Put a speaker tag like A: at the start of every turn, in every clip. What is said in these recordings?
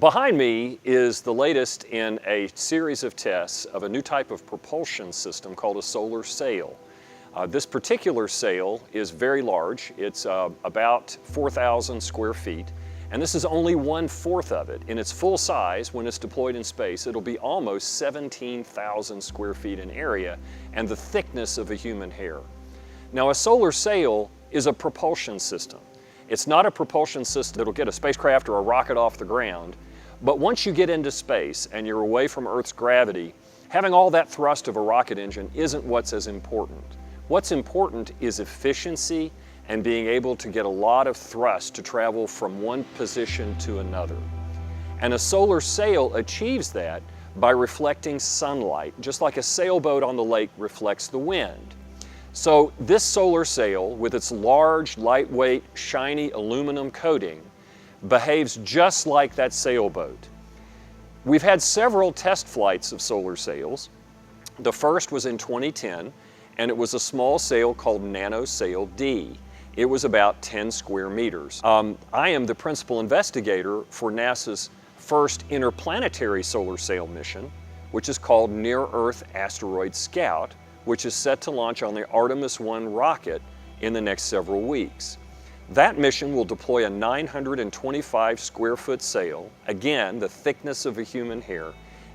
A: Behind me is the latest in a series of tests of a new type of propulsion system called a solar sail. This particular sail is very large. It's about 4,000 square feet, and this is only 1/4 of it. In its full size, when it's deployed in space, it'll be almost 17,000 square feet in area and the thickness of a human hair. Now, a solar sail is a propulsion system. It's not a propulsion system that'll get a spacecraft or a rocket off the ground, but once you get into space and you're away from Earth's gravity, having all that thrust of a rocket engine isn't what's as important. What's important is efficiency and being able to get a lot of thrust to travel from one position to another. And a solar sail achieves that by reflecting sunlight, just like a sailboat on the lake reflects the wind. So this solar sail, with its large, lightweight, shiny aluminum coating, behaves just like that sailboat. We've had several test flights of solar sails. The first was in 2010, and it was a small sail called Nano Sail D. It was about 10 square meters. I am the principal investigator for NASA's first interplanetary solar sail mission, which is called Near-Earth Asteroid Scout, which is set to launch on the Artemis 1 rocket in the next several weeks. That mission will deploy a 925 square foot sail, again the thickness of a human hair,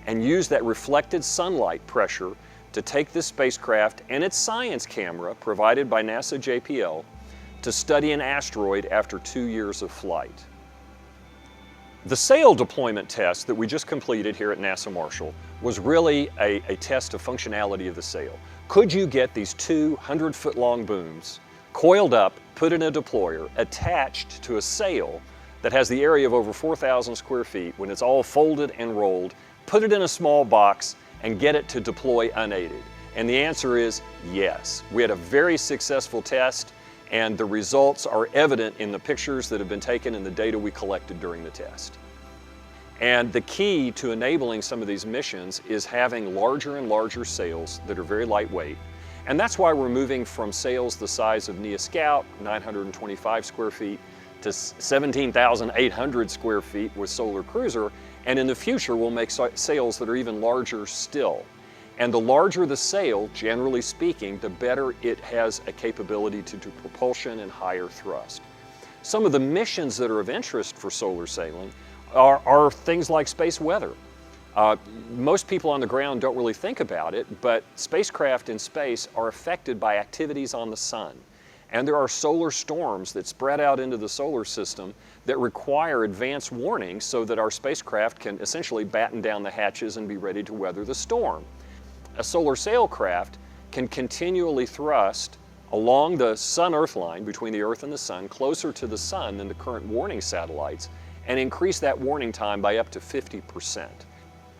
A: and use that reflected sunlight pressure to take this spacecraft and its science camera, provided by NASA JPL, to study an asteroid after 2 years of flight. The sail deployment test that we just completed here at NASA Marshall was really a test of functionality of the sail. Could you get these 200-foot long booms coiled up, put in a deployer, attached to a sail that has the area of over 4,000 square feet, when it's all folded and rolled, put it in a small box, and get it to deploy unaided? And the answer is yes. We had a very successful test, and the results are evident in the pictures that have been taken and the data we collected during the test. And the key to enabling some of these missions is having larger and larger sails that are very lightweight. And that's why we're moving from sails the size of NEA Scout, 925 square feet, to 17,800 square feet with Solar Cruiser. And in the future, we'll make sails that are even larger still. And the larger the sail, generally speaking, the better it has a capability to do propulsion and higher thrust. Some of the missions that are of interest for solar sailing are things like space weather. Most people on the ground don't really think about it, but spacecraft in space are affected by activities on the sun. And there are solar storms that spread out into the solar system that require advance warning so that our spacecraft can essentially batten down the hatches and be ready to weather the storm. A solar sailcraft can continually thrust along the Sun-Earth line between the Earth and the Sun, closer to the Sun than the current warning satellites, and increase that warning time by up to 50%.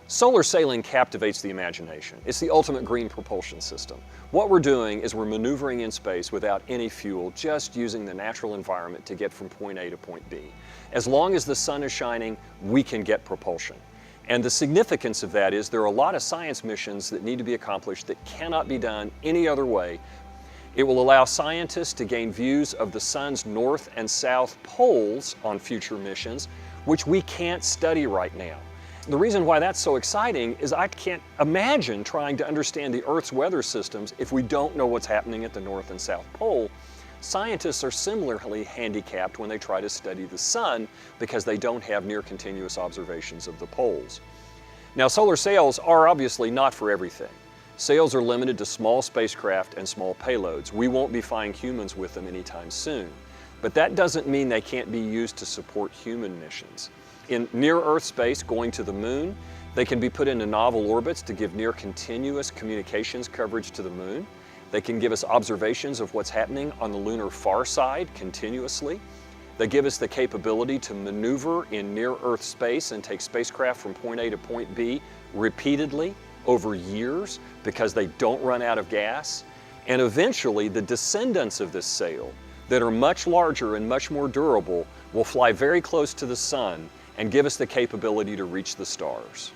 A: Solar sailing captivates the imagination. It's the ultimate green propulsion system. What we're doing is we're maneuvering in space without any fuel, just using the natural environment to get from point A to point B. As long as the sun is shining, we can get propulsion. And the significance of that is there are a lot of science missions that need to be accomplished that cannot be done any other way. It will allow scientists to gain views of the sun's north and south poles on future missions, which we can't study right now. The reason why that's so exciting is I can't imagine trying to understand the Earth's weather systems if we don't know what's happening at the North and South Pole. Scientists are similarly handicapped when they try to study the sun because they don't have near continuous observations of the poles. Now, solar sails are obviously not for everything. Sails are limited to small spacecraft and small payloads. We won't be flying humans with them anytime soon. But that doesn't mean they can't be used to support human missions. In near-Earth space, going to the moon, they can be put into novel orbits to give near continuous communications coverage to the moon. They can give us observations of what's happening on the lunar far side continuously. They give us the capability to maneuver in near-Earth space and take spacecraft from point A to point B repeatedly over years because they don't run out of gas. And eventually, the descendants of this sail that are much larger and much more durable will fly very close to the sun and give us the capability to reach the stars.